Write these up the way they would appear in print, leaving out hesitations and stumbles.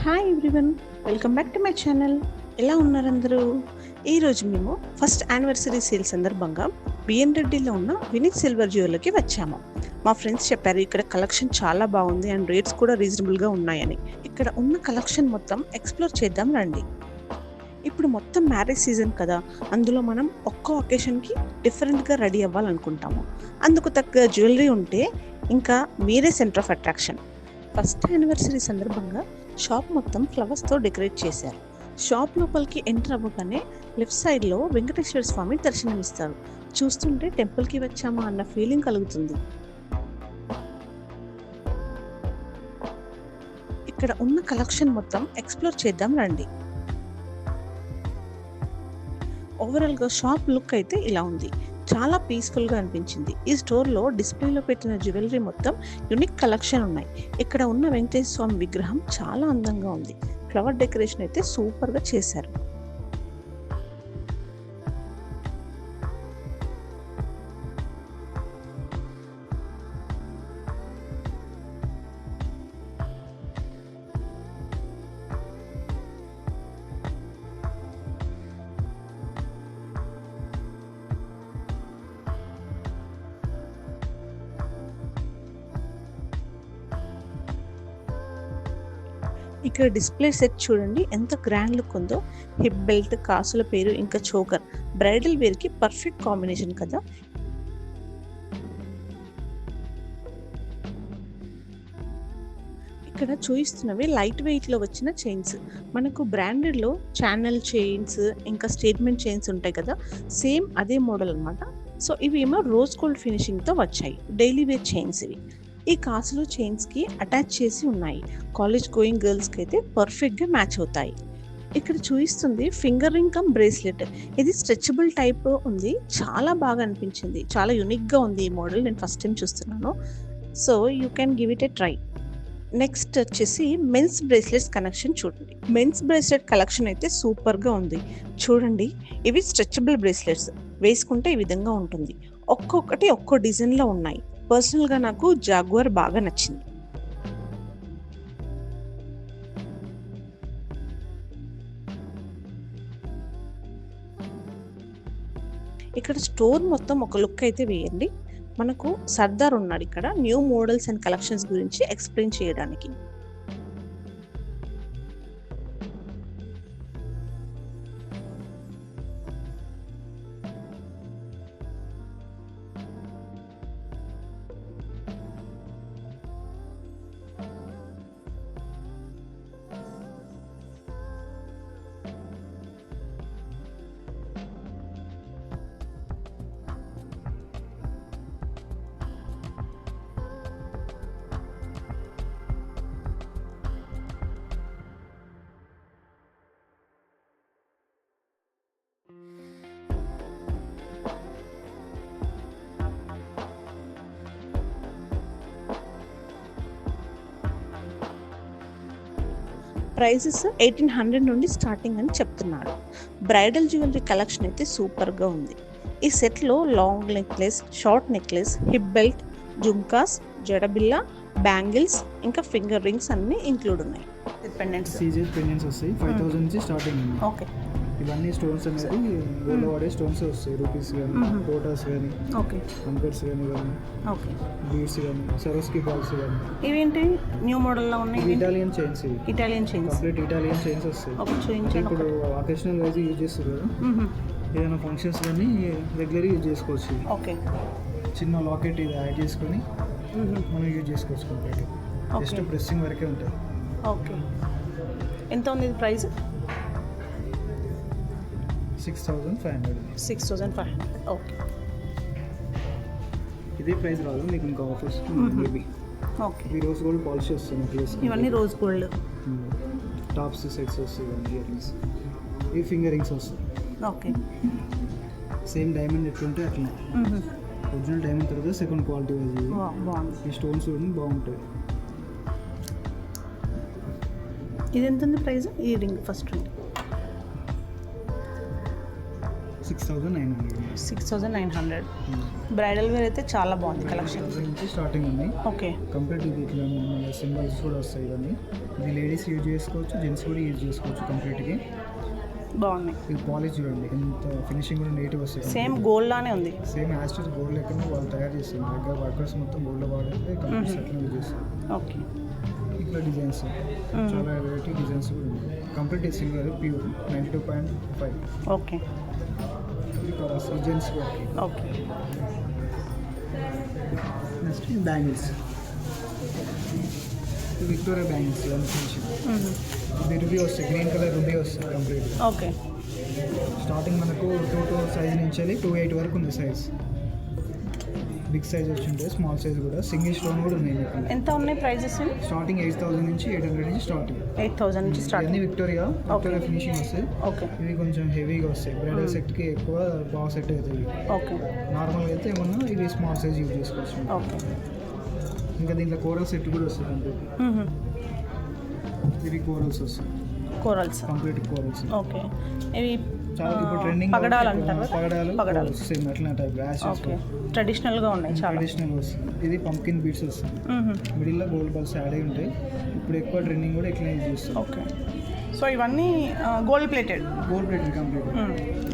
Hi everyone, welcome back to my channel. ఎలా ఉన్నారు అందరూ? ఈరోజు మేము ఫస్ట్ యానివర్సరీ సేల్ సందర్భంగా బిఎన్ రెడ్డిలో ఉన్న వినీత్ సిల్వర్ జ్యువెలర్కి వచ్చాము. మా ఫ్రెండ్స్ చెప్పారు ఇక్కడ కలెక్షన్ చాలా బాగుంది అండ్ రేట్స్ కూడా రీజనబుల్గా ఉన్నాయని. ఇక్కడ ఉన్న కలెక్షన్ మొత్తం ఎక్స్ప్లోర్ చేద్దాం రండి. ఇప్పుడు మొత్తం మ్యారేజ్ సీజన్ కదా, అందులో మనం ఒక్కో ఒకేషన్కి డిఫరెంట్గా రెడీ అవ్వాలనుకుంటాము. అందుకు తగ్గ జ్యువెలరీ ఉంటే ఇంకా మీరే centre of attraction. First anniversary సందర్భంగా షాప్ మొత్తం ఫ్లవర్స్తో డెకరేట్ చేశారు. షాప్ లోపలికి ఎంటర్ అవ్వగానే లెఫ్ట్ సైడ్లో వెంకటేశ్వర స్వామి దర్శనమిస్తారు. చూస్తుంటే టెంపుల్కి వచ్చామా అన్న ఫీలింగ్ కలుగుతుంది. ఇక్కడ ఉన్న కలెక్షన్ మొత్తం ఎక్స్ప్లోర్ చేద్దాం రండి. ఓవరాల్గా షాప్ లుక్ అయితే ఇలా ఉంది. చాలా పీస్ఫుల్గా అనిపించింది. ఈ స్టోర్లో డిస్ప్లేలో పెట్టిన జ్యువెలరీ మొత్తం యూనిక్ కలెక్షన్ ఉన్నాయి. ఇక్కడ ఉన్న వెంకటేశ్వర స్వామి విగ్రహం చాలా అందంగా ఉంది. ఫ్లవర్ డెకరేషన్ అయితే సూపర్గా చేశారు. ఇక్కడ డిస్ప్లే సెట్ చూడండి ఎంత గ్రాండ్ లుక్ ఉందో. హిప్ బెల్ట్, కాసుల పేరు, ఇంకా చోకర్ బ్రైడల్ వేర్ కి పర్ఫెక్ట్ కాంబినేషన్ కదా. ఇక్కడ చూపిస్తున్నవి లైట్ వెయిట్ లో వచ్చిన చైన్స్. మనకు బ్రాండెడ్ లో ఛానల్ చైన్స్ ఇంకా స్టేట్మెంట్ చైన్స్ ఉంటాయి కదా, సేమ్ అదే మోడల్ అనమాట. సో ఇవి ఏమో రోజ్ గోల్డ్ ఫినిషింగ్ తో వచ్చాయి. డైలీ వేర్ చైన్స్ ఇవి. ఈ కాసులు చైన్స్కి అటాచ్ చేసి ఉన్నాయి. కాలేజ్ గోయింగ్ గర్ల్స్కి అయితే పర్ఫెక్ట్గా మ్యాచ్ అవుతాయి. ఇక్కడ చూపిస్తుంది ఫింగర్ రింగ్ కమ్ బ్రేస్లెట్. ఇది స్ట్రెచబుల్ టైప్ ఉంది. చాలా బాగా అనిపించింది. చాలా యూనిక్గా ఉంది ఈ మోడల్. నేను ఫస్ట్ టైం చూస్తున్నాను. So you can give it A try. Next వచ్చేసి మెన్స్ బ్రేస్లెట్స్ కలెక్షన్ చూడండి. మెన్స్ బ్రేస్లెట్ కలెక్షన్ అయితే సూపర్గా ఉంది. చూడండి, ఇవి స్ట్రెచబుల్ బ్రేస్లెట్స్. వేసుకుంటే ఈ విధంగా ఉంటుంది. ఒక్కొక్కటి ఒక్కో డిజైన్లో ఉన్నాయి. పర్సనల్గా నాకు జాగ్వార్ బాగా నచ్చింది. ఇక్కడ స్టోర్ మొత్తం ఒక లుక్ అయితే వేయండి. మనకు సర్దార్ ఉన్నాడు ఇక్కడ న్యూ మోడల్స్ అండ్ కలెక్షన్స్ గురించి ఎక్స్ప్లెయిన్ చేయడానికి. ప్రైజెస్ 1800 నుండి స్టార్టింగ్ అని చెప్తున్నాడు. బ్రైడల్ జ్యువెలరీ కలెక్షన్ అయితే సూపర్గా ఉంది. ఈ సెట్లో long necklace, short necklace, hip belt, జుమ్కాస్, జడబిల్ల, బ్యాంగిల్స్ ఇంకా ఫింగర్ రింగ్స్ అన్నీ ఇంక్లూడ్ ఉన్నాయి. పెండెంట్స్ వస్తాయి 5000 నుంచి స్టార్టింగ్. ఓకే, ఇవన్నీ స్టోన్స్ అనేది గోల్డ్ వాడే స్టోన్స్ వస్తాయి. రూపీస్ కానీ, కోటాస్ కానీ, ఓకే, కంకర్స్ కానీ, ఓకే, బీడ్స్ కానీ, సరోస్కి బాల్స్ కానీ. ఇవేంటి న్యూ మోడల్లో ఉన్నాయి? Italian chains. ఇవి Italian chains, complete Italian chains వస్తాయి. ఇప్పుడు అకేషనల్ వైజ్ యూజ్ చేస్తారు కదా, ఏదైనా ఫంక్షన్స్ కానీ రెగ్యులర్ యూజ్ చేసుకోవచ్చు. ఓకే, చిన్న లాకెట్ ఇది యాడ్ చేసుకొని మనం యూజ్ చేసుకోవచ్చు. కంప్లీట్ జస్ట్ ప్రెస్సింగ్ వరకే ఉంటుంది. ఓకే, ఎంత ఉంది ప్రైస్? 6500. ఓకే, ఇదే ప్రైస్ రాదు మీకు, ఇంకా ఆఫర్స్ మేబీ. ఓకే, ఈ రోజ్ గోల్డ్ పాలిష్ వస్తుంది. ఇవన్నీ రోజ్ గోల్డ్ టాప్స్ సెట్స్ వస్తాయి. ఇయర్ రింగ్స్, ఈ ఫింగర్ రింగ్స్ వస్తాయి. ఓకే, సేమ్ డైమండ్ ఎట్లుంటే అట్లా. ఒరిజినల్ డైమండ్ తర్వాత సెకండ్ క్వాలిటీ వైజ్ బాగుంది. ఈ స్టోన్స్ కూడా బాగుంటాయి. ఇది ఎంత ఉంది ప్రైస్? ఈ ring first ring 6,900. 6,900. Bridal wear అయితే చాలా బాగుంది కలెక్షన్. 6,000 నుంచి స్టార్టింగ్ ఉంది. ఓకే. కంప్లీట్ ఇది ఇట్లా సింబల్స్ కూడా వస్తాయి. ఇవన్నీ ఇది లేడీస్ యూజ్ చేసుకోవచ్చు, జెంట్స్ కూడా యూజ్ చేసుకోవచ్చు. కంప్లీట్గా బాగున్నాయి. ఇది పాలిష్ చూడండి, ఎంత ఫినిషింగ్ కూడా నీట్గా వస్తుంది. సేమ్ గోల్డ్ లానే ఉంది. సేమ్ యాస్టర్ గోల్డ్ లెక్కనే వాళ్ళు తయారు చేస్తారు. మా దగ్గర వర్కర్స్ మొత్తం గోల్డ్ వాడితే కంప్లీట్ సెటిల్ యూజ్ చేస్తారు. ఓకే. ఇట్లా డిజైన్స్ చాలా వెరైటీ డిజైన్స్ కూడా ఉన్నాయి. Complete silver pure 92.5. ఓకే. ఇది కలర్స్ జెంట్స్ కూడా. Okay. Next bangles, Victoria bangles ఇవన్నీ ఫినిషింగ్. ఇది రుబీ వస్తాయి, గ్రీన్ కలర్ రుబీ వస్తాయి కంప్లీట్. ఓకే. స్టార్టింగ్ మనకు 2 సైజ్ నుంచి 2.8 వరకు ఉంది సైజ్. బిగ్ సైజ్ వచ్చింటే స్మాల్ సైజ్ కూడా సింగిల్ స్టోన్ కూడా ఉన్నాయి. ఎంత ఉన్నాయి ప్రైజెస్? స్టార్టింగ్ 8,000 నుంచి 800 నుంచి స్టార్టింగ్. 8,000 నుంచి స్టార్ట్. అన్ని విక్టోరియా ఫినిషింగ్ వస్తాయి. ఓకే. ఇవి కొంచెం హెవీగా వస్తాయి. బ్రైడల్ సెట్కి ఎక్కువ బాగా సెట్ అవుతాయి. ఓకే. నార్మల్గా అయితే ఏమన్నా ఇవి స్మాల్ సైజ్ యూజ్ చేసుకోవచ్చు. ఓకే. ఇంకా దీంట్లో కోరల్ సెట్ కూడా వస్తుంది కంప్లీట్. ఇవి కోరల్స్ వస్తాయి. Corals complete corals. ఓకే. ఇవి చాలా ఇప్పుడు ట్రెండింగ్ పగడాలు అంటారు. పగడాలు సేమ్ అట్లా టైప్ యాషెస్. ఓకే. ట్రెడిషనల్గా ఉన్నాయి చాలా. ట్రెడిషనల్ వస్తుంది. ఇది పంకిన్ బీడ్స్ వస్తుంది. మిడిల్లో గోల్డ్ బాల్స్ యాడ్ అయి ఉంటాయి. ఇప్పుడు ఎక్కువ ట్రెండింగ్ కూడా ఇట్లా యూజ్ చేస్తాం. ఓకే. సో ఇవన్నీ గోల్డ్ ప్లేటెడ్ కంప్లీట్.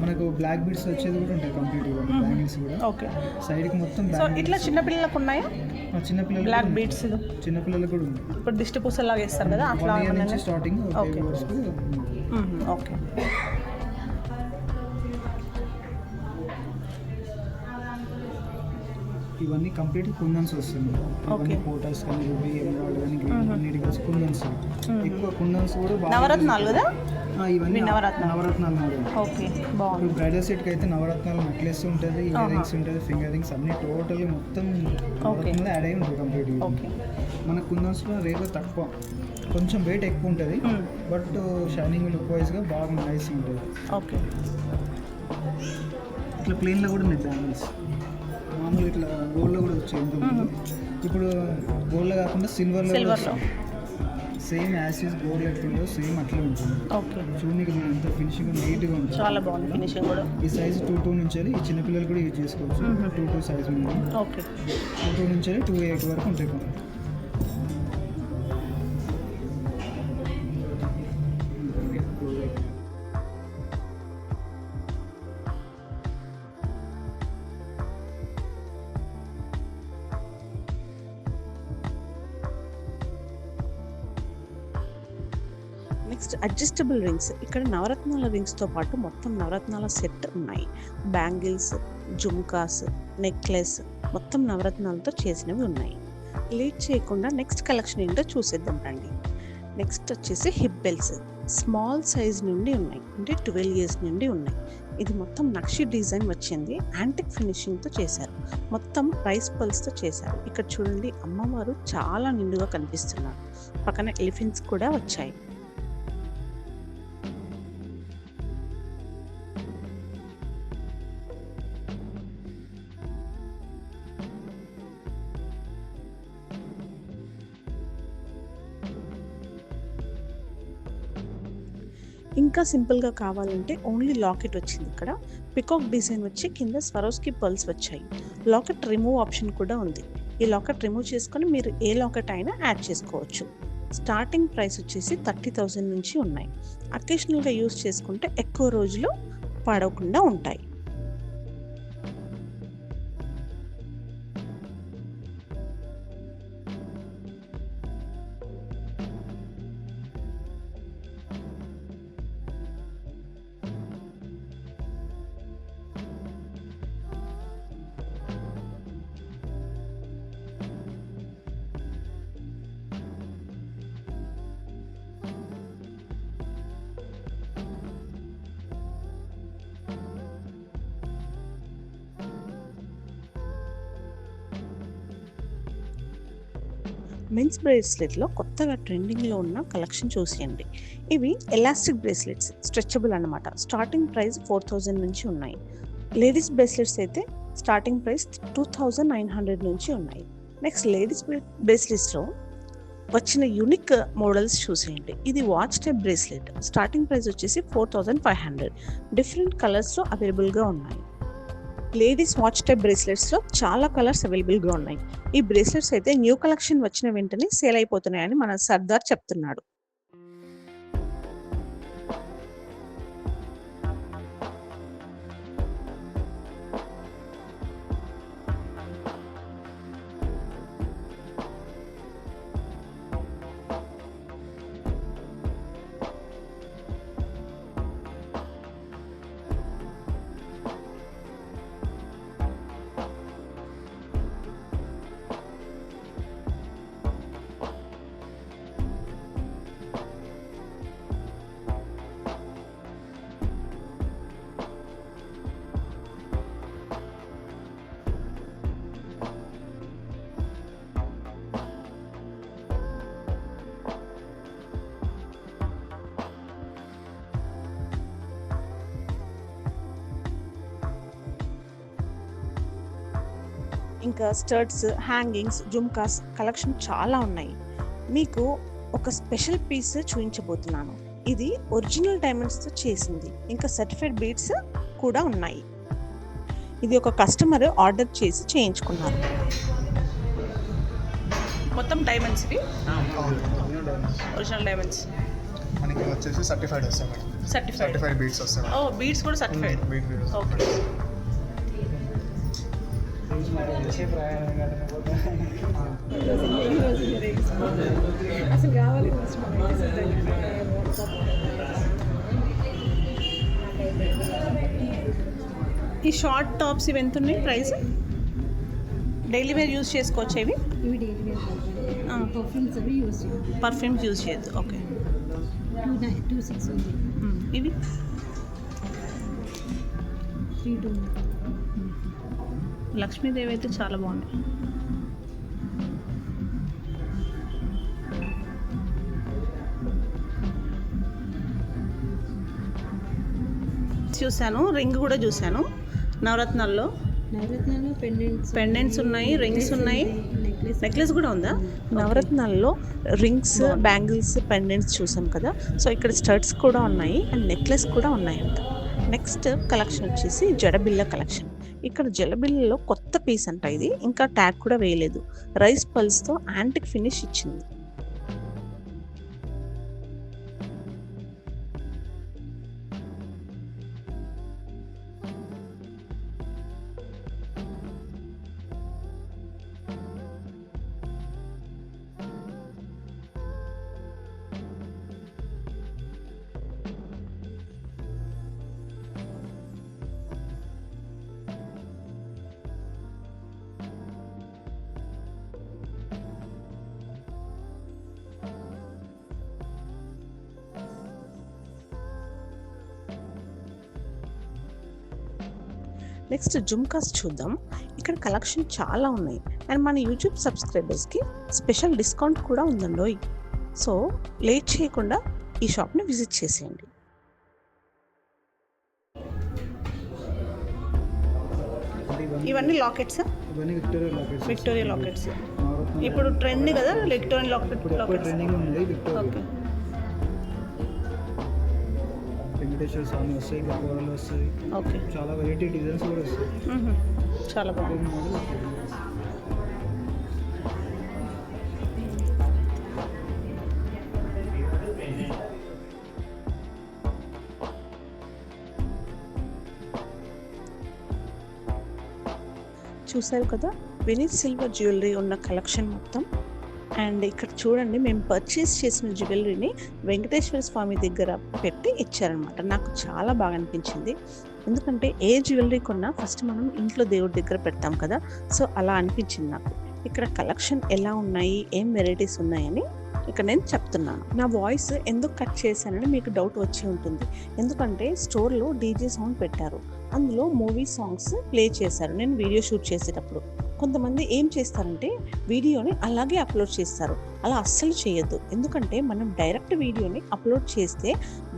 మనకు బ్లాక్ బీడ్స్ వచ్చేది కూడా ఉంటాయి కంప్లీట్. బ్యాంగిల్స్ కూడా. ఓకే. సైడ్కి మొత్తం సో ఇట్లా చిన్నపిల్లలకు ఉన్నాయా? చిన్నపిల్లలు బ్లాక్ బీడ్స్ చిన్నపిల్లలకు కూడా ఉంది. ఇప్పుడు దిష్టి పూసలాగా వేస్తారు కదా అట్లా స్టార్టింగ్. ఓకే. ఓకే. ఇవన్నీ కంప్లీట్ కుందన్స్ వస్తుంది. ఇవన్నీ పోటాస్ కానీ రూబీ ఎమరాల్డ్ కానీ గ్రీన్ అన్నిటి కలిసి కుందన్స్. ఎక్కువ కుందన్స్ కూడా నవరత్నాలు కదా ఇవన్నీ నవరత్నాలు మోడల్. ఓకే. బాగుంది. బ్రైడల్ సెట్కి అయితే నవరత్నాలు నెక్లెస్ ఉంటుంది, ఇయర్ రింగ్స్ ఉంటుంది, ఫింగర్ రింగ్స్ అన్ని టోటల్ మొత్తం నవరత్నాలు యాడ్ అయి ఉంటుంది కంప్లీట్. మన కుందన్స్లో రేట్ తక్కువ, కొంచెం వెయిట్ ఎక్కువ ఉంటుంది. బట్ షైనింగ్ లుక్ వైజ్గా బాగా నైస్ ఉంటుంది. ఓకే. ఇట్లా ప్లెయిన్లో కూడా ఉన్నాయి బ్యాంగిల్స్. మామూలు ఇట్లా గోల్డ్లో కూడా వచ్చాయి. ఇప్పుడు గోల్డ్లో కాకుండా సిల్వర్లో సేమ్ యాసిస్ గోల్డ్ ఎట్లుందో సేమ్ అట్లా ఉంటుంది. ఓకే. చూడడానికి ఎంత ఫినిషింగ్ నీట్గా ఉంటుంది. చాలా బాగుంది ఫినిషింగ్ కూడా. ఈ సైజ్ 2.2 నుంచి ఈ చిన్నపిల్లలు కూడా యూజ్ చేసుకోవచ్చు. 2.2 సైజ్ ఉంది. ఓకే. 2.2 నుంచి 2.8 వరకు ఉంటాయి. Next adjustable rings. ఇక్కడ నవరత్నాల రింగ్స్తో పాటు మొత్తం నవరత్నాల సెట్ ఉన్నాయి. బ్యాంగిల్స్, జుమ్కాస్, నెక్లెస్ మొత్తం నవరత్నాలతో చేసినవి ఉన్నాయి. లేట్ చేయకుండా నెక్స్ట్ కలెక్షన్ ఏంటో చూసేద్దాం రండి. నెక్స్ట్ వచ్చేసి హిప్ బెల్ట్స్. స్మాల్ సైజ్ నుండి ఉన్నాయి, అంటే 12 years నుండి ఉన్నాయి. ఇది మొత్తం నక్షి డిజైన్ వచ్చింది. యాంటిక్ ఫినిషింగ్తో చేశారు. మొత్తం రైస్ పల్స్తో చేశారు. ఇక్కడ చూడండి, అమ్మవారు చాలా నిండుగా కనిపిస్తున్నారు. పక్కన ఎలిఫెంట్స్ కూడా వచ్చాయి. ఇంకా సింపుల్గా కావాలంటే ఓన్లీ లాకెట్ వచ్చింది. ఇక్కడ పికాక్ డిజైన్ వచ్చి కింద స్వరోస్కి పర్ల్స్ వచ్చాయి. లాకెట్ రిమూవ్ ఆప్షన్ కూడా ఉంది. ఈ లాకెట్ రిమూవ్ చేసుకొని మీరు ఏ లాకెట్ అయినా యాడ్ చేసుకోవచ్చు. స్టార్టింగ్ ప్రైస్ వచ్చేసి 30,000 నుంచి ఉన్నాయి. అకేషనల్గా యూస్ చేసుకుంటే ఎక్కువ రోజులు పాడవకుండా ఉంటాయి. మెన్స్ బ్రేస్లెట్లో కొత్తగా ట్రెండింగ్లో ఉన్న కలెక్షన్ చూసేయండి. ఇవి ఎలాస్టిక్ బ్రేస్లెట్స్, స్ట్రెచబుల్ అన్నమాట. స్టార్టింగ్ ప్రైస్ 4,000 నుంచి ఉన్నాయి. లేడీస్ బ్రేస్లెట్స్ అయితే స్టార్టింగ్ ప్రైస్ 2,900 నుంచి ఉన్నాయి. నెక్స్ట్ లేడీస్ బ్రేస్లెట్స్లో వచ్చిన యూనిక్ మోడల్స్ చూసేయండి. ఇది watch type bracelet. Starting price వచ్చేసి 4500. డిఫరెంట్ కలర్స్లో అవైలబుల్గా ఉన్నాయి. లేడీస్ వాచ్ టైప్ బ్రేస్లెట్స్లో చాలా కలర్స్ అవైలబుల్గా ఉన్నాయి. ఈ బ్రేస్లెట్స్ అయితే న్యూ కలెక్షన్ వచ్చిన వెంటనే సేల్ అయిపోతున్నాయని మన సర్దార్ చెప్తున్నాడు. ఇంకా స్టర్ట్స్, హ్యాంగింగ్స్, జుమ్కాస్ కలెక్షన్ చాలా ఉన్నాయి. మీకు ఒక స్పెషల్ పీస్ చూపించబోతున్నాను. ఇది ఒరిజినల్ డైమండ్స్తో చేసింది. ఇంకా సర్టిఫైడ్ బీడ్స్ కూడా ఉన్నాయి. ఇది ఒక కస్టమర్ ఆర్డర్ చేసి చేయించుకున్నారు. మొత్తం డైమండ్స్ ఇవి, ఒరిజినల్ డైమండ్స్. మనకి వచ్చేసి సర్టిఫైడ్ వస్తాయి మేడం. సర్టిఫైడ్ బీడ్స్ వస్తాయి. ఓ బీడ్స్ కూడా సర్టిఫైడ్. ఓకే. అసలు కావాలి. ఈ షార్ట్ టాప్స్ ఇవి ఎంత ఉన్నాయి ప్రైస్? డైలీ వేర్ యూజ్ చేసుకోవచ్చు ఇవి? ఇవి డైలీ వేర్ పర్ఫ్యూమ్స్ అవి యూజ్ చేయాలి. పర్ఫ్యూమ్స్ యూజ్ చేయొద్దు. ఓకే. 296 ఉంది. ఇవి 32. లక్ష్మీదేవి అయితే చాలా బాగున్నాయి. చూశాను, రింగ్ కూడా చూశాను. నవరత్నాల్లో పెండెంట్స్ ఉన్నాయి, రింగ్స్ ఉన్నాయి, నెక్లెస్ కూడా ఉందా? నవరత్నాల్లో రింగ్స్, బ్యాంగిల్స్, పెండెంట్స్ చూసాం కదా. సో ఇక్కడ స్టడ్స్ కూడా ఉన్నాయి అండ్ నెక్లెస్ కూడా ఉన్నాయంట. నెక్స్ట్ కలెక్షన్ వచ్చేసి జడబిల్ల కలెక్షన్. ఇక్కడ జడబిల్లలో కొత్త పీస్ అంట ఇది. ఇంకా ట్యాగ్ కూడా వేయలేదు. రైస్ పల్స్తో యాంటిక్ ఫినిష్ ఇచ్చింది. నెక్స్ట్ జుమ్కాస్ చూద్దాం. ఇక్కడ కలెక్షన్ చాలా ఉన్నాయి అండ్ మన యూట్యూబ్ సబ్స్క్రైబర్స్కి స్పెషల్ డిస్కౌంట్ కూడా ఉందండోయ్. సో లేట్ చేయకుండా ఈ షాప్ని విజిట్ చేసేయండి. ఇవన్నీ లాకెట్స్, విక్టోరియా లాకెట్స్. ఇప్పుడు ట్రెండ్ కదా విక్టోరియా లాకెట్స్. ఓకే. వెంకటేశ్వర స్వామి వస్తాయి, గోడలు వస్తాయి. ఓకే. చాలా వెరైటీ డిజైన్స్ కూడా వస్తాయి. చాలా బాగుంది. చూసారు కదా వినీత్ సిల్వర్ జ్యువెలరీ ఉన్న కలెక్షన్ మొత్తం. అండ్ ఇక్కడ చూడండి, మేము పర్చేస్ చేసిన జ్యువెలరీని వెంకటేశ్వర స్వామి దగ్గర పెట్టి ఇచ్చారనమాట. నాకు చాలా బాగా అనిపించింది. ఎందుకంటే ఏ జ్యువెలరీ కొన్నా ఫస్ట్ మనం ఇంట్లో దేవుడి దగ్గర పెడతాం కదా. సో అలా అనిపించింది నాకు. ఇక్కడ కలెక్షన్ ఎలా ఉన్నాయి, ఏం వెరైటీస్ ఉన్నాయని ఇక్కడ నేను చెప్తున్నాను. నా వాయిస్ ఎందుకు కట్ చేశానని మీకు డౌట్ వచ్చి ఉంటుంది. ఎందుకంటే స్టోర్లో డీజే సౌండ్ పెట్టారు, అందులో మూవీ సాంగ్స్ ప్లే చేశారు నేను వీడియో షూట్ చేసేటప్పుడు. కొంతమంది ఏం చేస్తారంటే వీడియోని అలాగే అప్లోడ్ చేస్తారు. అలా అస్సలు చేయొద్దు. ఎందుకంటే మనం డైరెక్ట్ వీడియోని అప్లోడ్ చేస్తే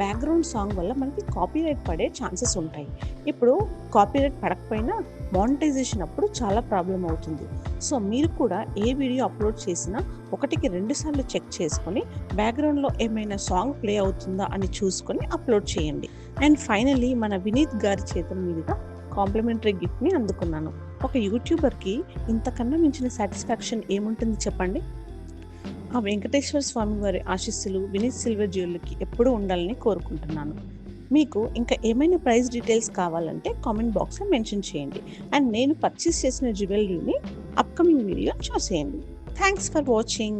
బ్యాక్గ్రౌండ్ సాంగ్ వల్ల మనకి కాపీరైట్ పడే ఛాన్సెస్ ఉంటాయి. ఇప్పుడు కాపీరైట్ పడకపోయినా మానిటైజేషన్ అప్పుడు చాలా ప్రాబ్లం అవుతుంది. సో మీరు కూడా ఏ వీడియో అప్లోడ్ చేసినా 1కి 2 సార్లు చెక్ చేసుకొని బ్యాక్గ్రౌండ్లో ఏమైనా సాంగ్ ప్లే అవుతుందా అని చూసుకొని అప్లోడ్ చేయండి. అండ్ ఫైనల్లీ మన వినీత్ గారి చేతుల మీదుగా కాంప్లిమెంటరీ గిఫ్ట్ని అందుకున్నాను. ఒక యూట్యూబర్కి ఇంతకన్నా మించిన సాటిస్ఫాక్షన్ ఏముంటుంది చెప్పండి? ఆ వెంకటేశ్వర స్వామి వారి ఆశీస్సులు వినీత్ సిల్వర్ జ్యువెలరీకి ఎప్పుడూ ఉండాలని కోరుకుంటున్నాను. మీకు ఇంకా ఏమైనా ప్రైస్ డీటెయిల్స్ కావాలంటే కామెంట్ బాక్స్లో మెన్షన్ చేయండి. అండ్ నేను పర్చేస్ చేసిన జ్యువెలరీని అప్కమింగ్ వీడియో చూసేయండి. Thanks for watching.